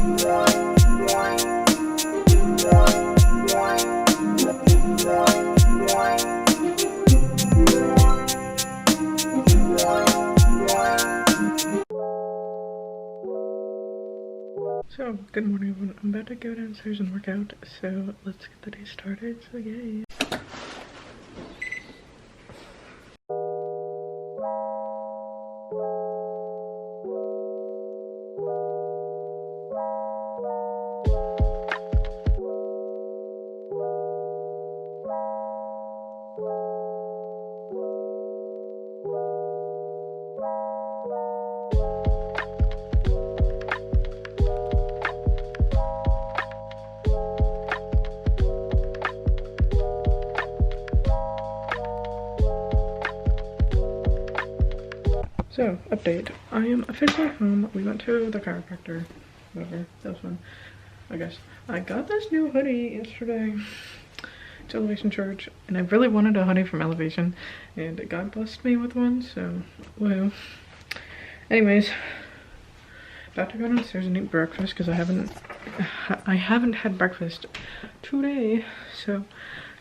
So, good morning everyone. I'm about to go downstairs and work out, so let's get the day started, so yay. So, update. I am officially home. We went to the chiropractor. Whatever. That was fun, I guess. I got this new hoodie yesterday. It's Elevation Church. And I really wanted a hoodie from Elevation. And God blessed me with one, so woo. Anyways. About to go downstairs and eat breakfast because I haven't had breakfast today. So,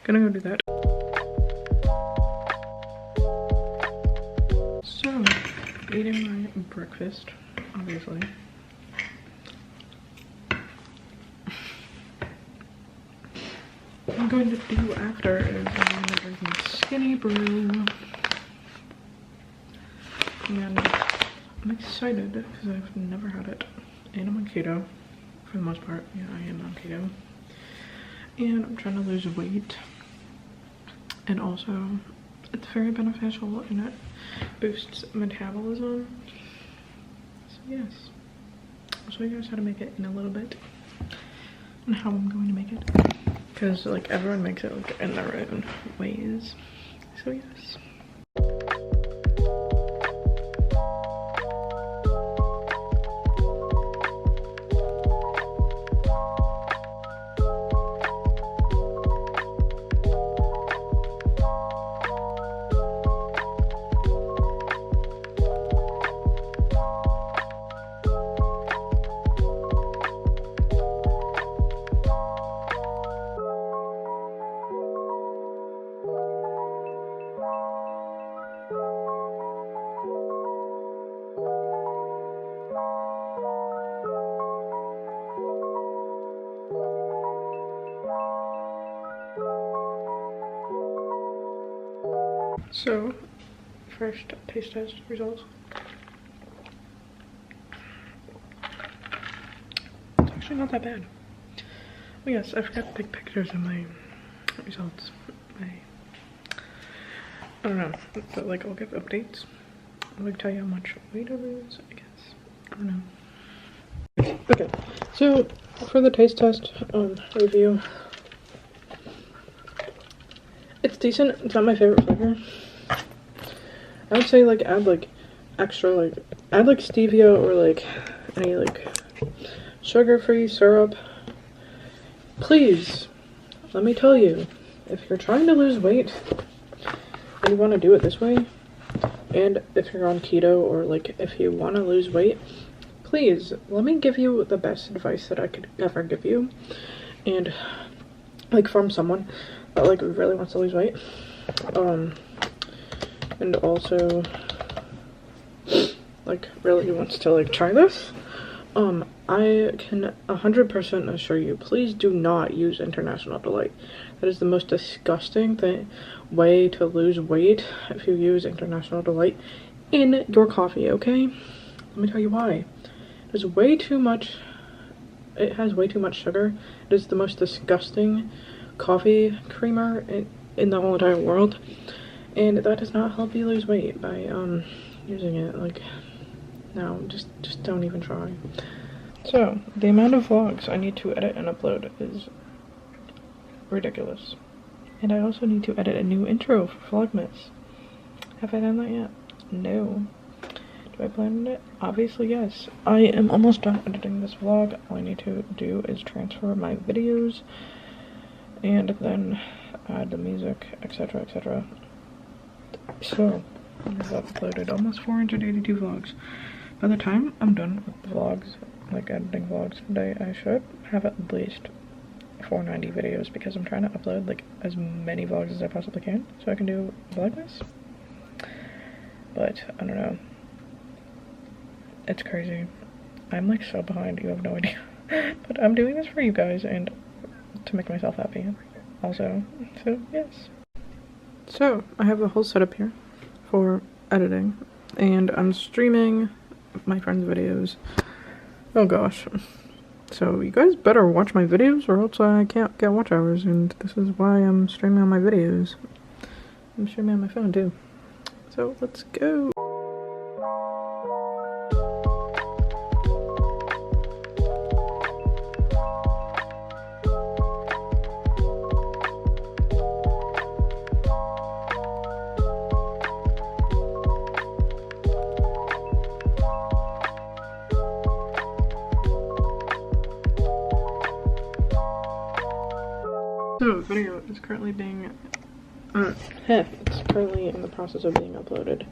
gonna go do that. So, eating my breakfast, obviously. What I'm going to do after is I'm going to drink my skinny brew. And I'm excited because I've never had it. And I'm on keto, for the most part. Yeah, I am on keto. And I'm trying to lose weight. And also, it's very beneficial and it boosts metabolism. So yes, I'll show you guys how to make it in a little bit and how I'm going to make it, because like everyone makes it like in their own ways. So yes. So, first taste test results. It's actually not that bad. Oh yes, I forgot to take pictures of my results. I don't know, but like I'll give updates. I'll like tell you how much weight I lose, I guess. I don't know. Okay, so for the taste test review, it's decent. It's not my favorite flavor. I would say like add like extra, like add like stevia or like any like sugar-free syrup. Please, let me tell you, if you're trying to lose weight and you want to do it this way, and if you're on keto or like if you want to lose weight, please let me give you the best advice that I could ever give you, and like from someone that like really wants to lose weight. And also like really wants to like try this. I can 100% assure you, please do not use International Delight. That is the most disgusting way to lose weight if you use International Delight in your coffee, okay? Let me tell you why. There's way too much, it has way too much sugar. It is the most disgusting coffee creamer in the whole entire world. And that does not help you lose weight by using it. Like, no, just don't even try. So, the amount of vlogs I need to edit and upload is ridiculous. And I also need to edit a new intro for VLOGMAS. Have I done that yet? No. Do I plan on it? Obviously yes. I am almost done editing this vlog. All I need to do is transfer my videos and then add the music, etc, etc. So, I've uploaded almost 482 vlogs. By the time I'm done with the vlogs, like editing vlogs today. I should have at least 490 videos because I'm trying to upload like as many vlogs as I possibly can so I can do VLOGMAS. But I don't know. It's crazy. I'm like so behind, you have no idea. But I'm doing this for you guys and to make myself happy also. So yes. So I have the whole setup here for editing and I'm streaming my friends' videos. Oh gosh. So you guys better watch my videos or else I can't get watch hours, and this is why I'm streaming on my videos. I'm streaming on my phone too. So let's go. So, video is currently being, it's currently in the process of being uploaded.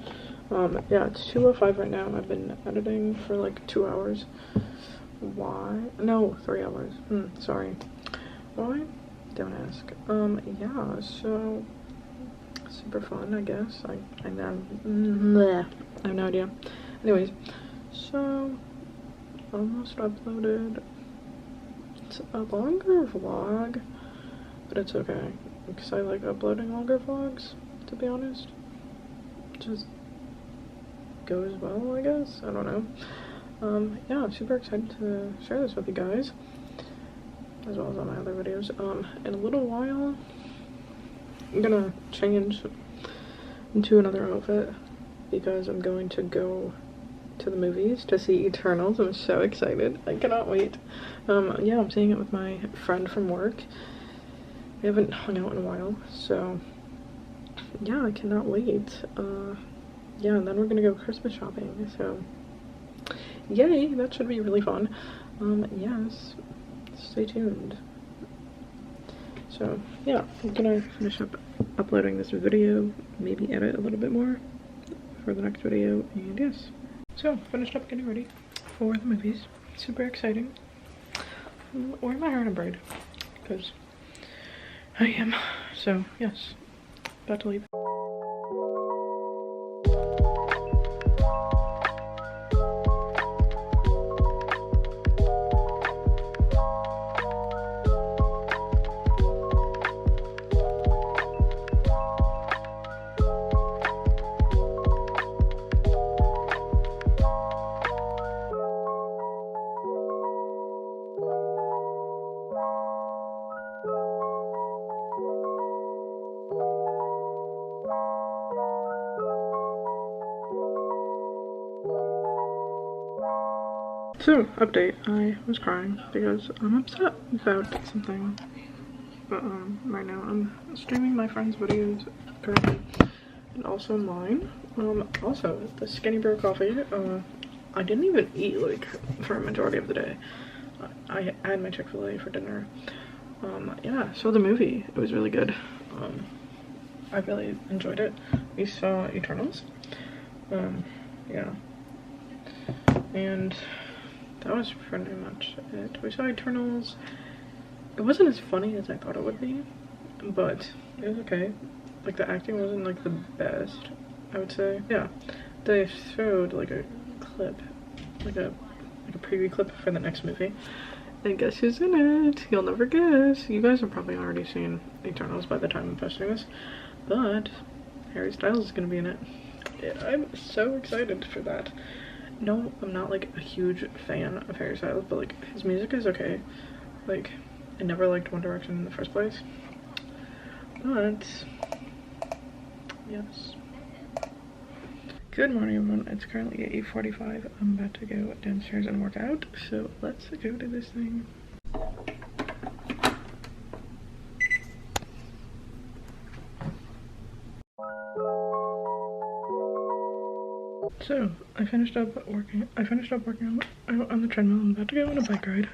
Yeah, it's 2:05 right now. I've been editing for like 2 hours. Why? No, 3 hours. Sorry. Why? Don't ask. Yeah, so, super fun, I guess. I have no idea. Anyways, so, almost uploaded. It's a longer vlog. But it's okay, because I like uploading longer vlogs, to be honest. It just goes well, I guess? I don't know. Yeah, I'm super excited to share this with you guys, as well as all my other videos. In a little while, I'm gonna change into another outfit, because I'm going to go to the movies to see Eternals. I'm so excited. I cannot wait. Yeah, I'm seeing it with my friend from work. We haven't hung out in a while, so yeah, I cannot wait. Yeah, and then we're gonna go Christmas shopping, so yay, that should be really fun. Yes, stay tuned. So yeah, I'm gonna finish up uploading this video, maybe edit a little bit more for the next video, and yes. So, finished up getting ready for the movies. Super exciting. I'm wearing my hair in a braid, because I am. So, yes. About to leave. So, update. I was crying because I'm upset about something. But, right now I'm streaming my friend's videos currently, and also mine. Also, the Skinny Bro coffee, I didn't even eat, like, for a majority of the day. I had my Chick-fil-A for dinner. Yeah, so the movie, it was really good. I really enjoyed it. We saw Eternals. Yeah. And that was pretty much it. We saw Eternals. It wasn't as funny as I thought it would be, but it was okay. Like, the acting wasn't, like, the best, I would say. Yeah, they showed, like, a clip, like a preview clip for the next movie. And guess who's in it? You'll never guess. You guys have probably already seen Eternals by the time I'm posting this, but Harry Styles is gonna be in it. I'm so excited for that. No, I'm not, like, a huge fan of Harry Styles, but, like, his music is okay. Like, I never liked One Direction in the first place. But, yes. Good morning, everyone. It's currently 8:45. I'm about to go downstairs and work out, so let's go do this thing. So, I finished up working on the treadmill. I'm about to go on a bike ride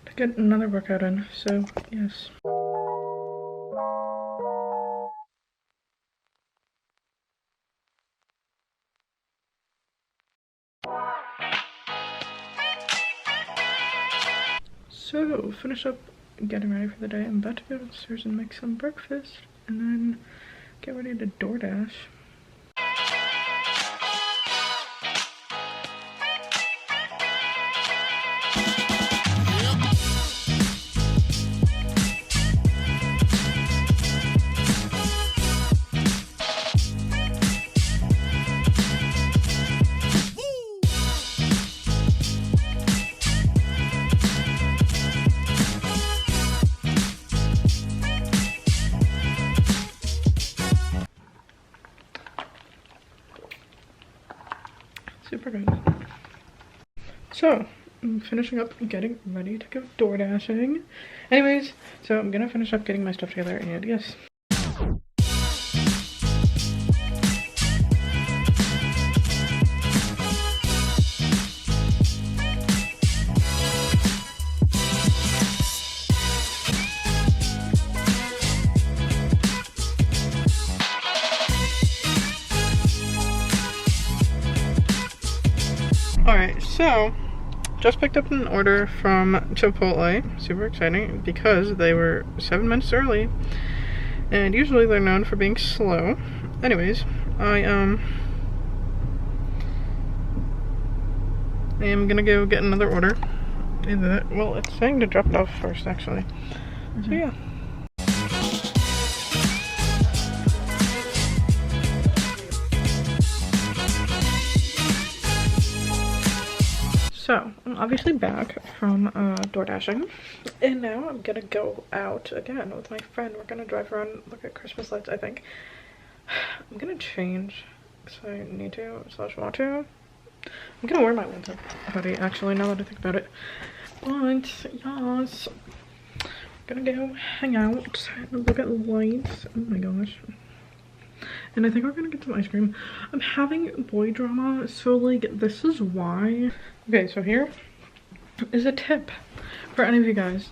to get another workout in, so yes. So, finish up getting ready for the day. I'm about to go downstairs and make some breakfast and then get ready to DoorDash. Super good. So, I'm finishing up getting ready to go door dashing. Anyways, so I'm gonna finish up getting my stuff together and yes. Alright, so just picked up an order from Chipotle. Super exciting because they were 7 minutes early and usually they're known for being slow. Anyways, I am gonna go get another order. Well, it's saying to drop it off first actually. So yeah. So, I'm obviously back from door dashing, and now I'm gonna go out again with my friend. We're gonna drive around, look at Christmas lights, I think. I'm gonna change, because I need to, / want to. I'm gonna wear my winter hoodie, actually, now that I think about it. But, yes, I'm gonna go hang out and look at lights. Oh my gosh. And I think we're gonna get some ice cream. I'm having boy drama, so like this is why. Okay, so here is a tip for any of you guys.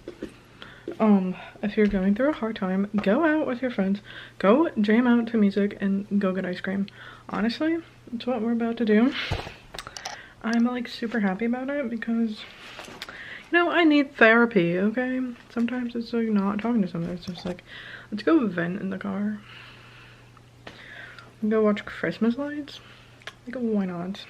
If you're going through a hard time, go out with your friends, go jam out to music and go get ice cream. Honestly, that's what we're about to do. I'm like super happy about it because, you know, I need therapy, okay? Sometimes it's like not talking to someone, it's just like, let's go vent in the car. Go watch Christmas lights? Like, why not?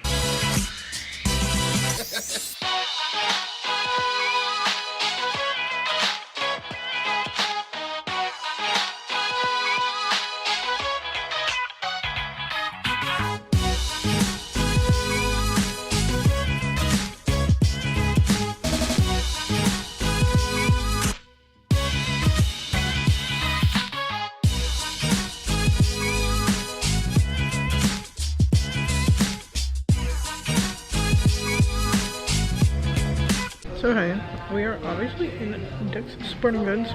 So hey, we are obviously in Dick's Sporting Goods.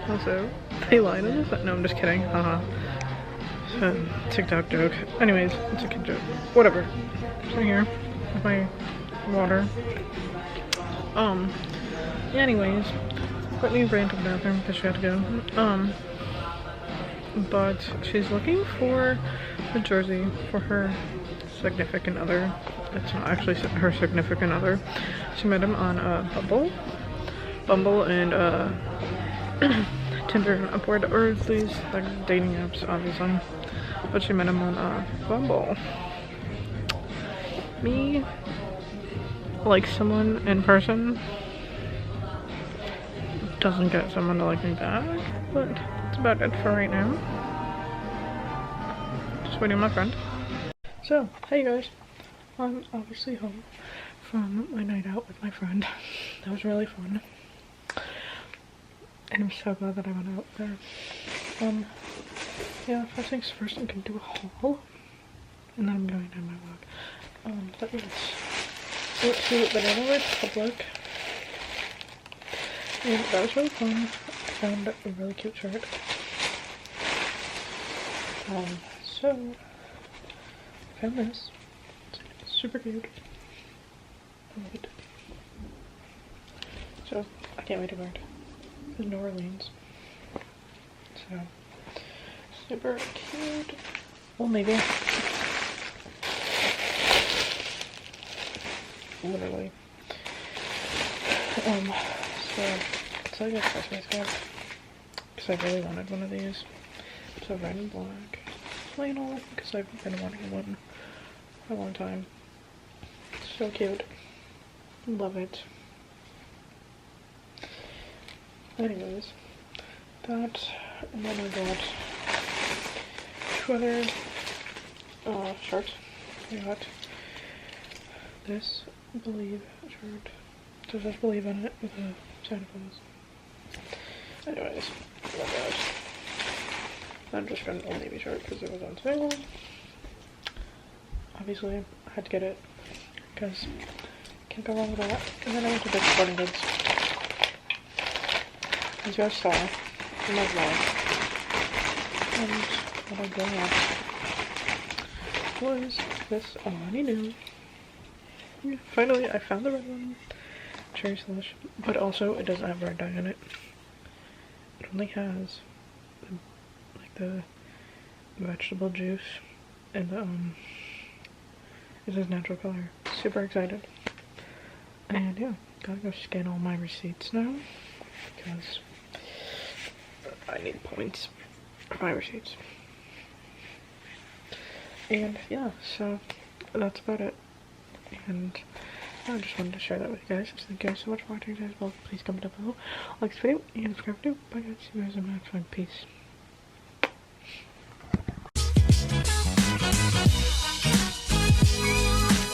Also, they lied on us. No, I'm just kidding. Haha. It's a TikTok joke. Anyways, it's a kid joke. Whatever. So here with my water. Anyways, Brittany ran to the bathroom because she had to go. But she's looking for a jersey for her significant other. It's not actually her significant other. She met him on Bumble and Tinder and Upward, or these like dating apps obviously, but she met him on Bumble. Me like someone in person doesn't get someone to like me back, but that's about it for right now. Just waiting on my friend. So, hey guys, I'm obviously home from my night out with my friend. That was really fun. And I'm so glad that I went out there. Yeah, first things first, I'm gonna do a haul. And then I'm going to my vlog. But yes. Went to Banana Republic. And that was really fun. I found a really cute shirt. So I found this. It's super cute. I love it. So I can't wait to wear it. It's New Orleans. So super cute. Well, maybe. Literally. So it's like a Christmas gift because I really wanted one of these. It's a red and black flannel because I've been wanting one for a long time. So cute. Love it. Anyways, that, and then I got two other shirts. I got this Believe shirt. So it says Believe on it with a Santa Claus. Anyways, love that. I just got an Old Navy shirt because it was on sale. Obviously, I had to get it because can't go wrong with that. And then I went to Dick's Sporting Goods. As you guys saw in my vlog. And what I got was this Alani Nu. Yeah, finally, I found the red one. Cherry slush. But also, it doesn't have red dye in it. It only has the vegetable juice and the it says natural color. Super excited. And yeah, gotta go scan all my receipts now because I need points for my receipts. And yeah, so that's about it. And I just wanted to share that with you guys. So thank you guys so much for watching, guys. Well, please comment down below, like this video, and subscribe to. Bye guys, see you guys in the next one. Peace.